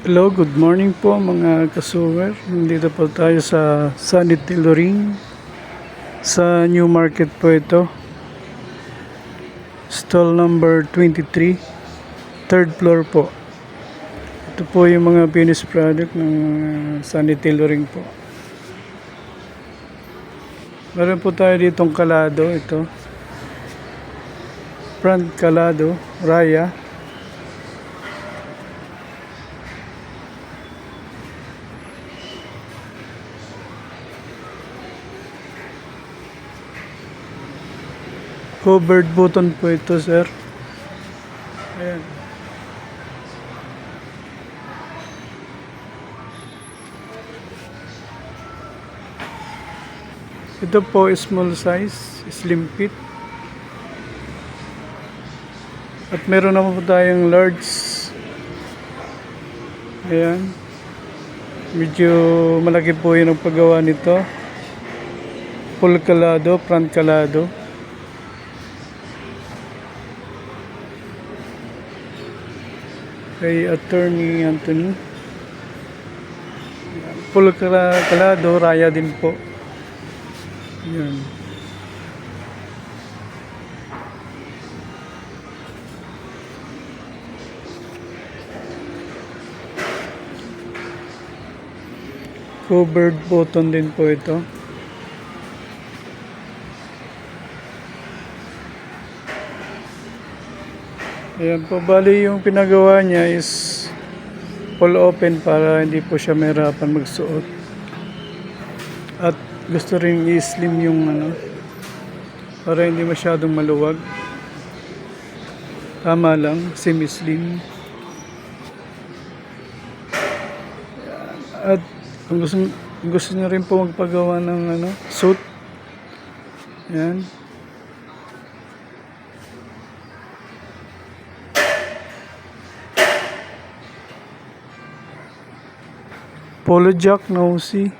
Hello, good morning po mga kasuwer. Nandito po tayo sa Sunny Tailoring. Sa New Market po ito. Stall number 23. Third floor po. Ito po yung mga finished product ng Sunny Tailoring po. Meron po tayo ditong kalado. Ito. Front kalado. Raya. Covered button po ito, sir. Ayan. Ito po small size, slim fit. At meron naman po tayong large. Ayan. Medyo malaki po yun ang paggawa nito. Full kalado, front kalado. Kay Attorney Anthony. Full kalado, raya din po. Yan. Covered button din po ito. Ayan po, bali yung pinagawa niya is full open para hindi po siya mahirapan magsuot. At gusto rin i-slim yung para hindi masyadong maluwag. Tama lang, semi-slim. At kung gusto niyo rin po magpagawa ng suit. Ayan. Polo jack na usi.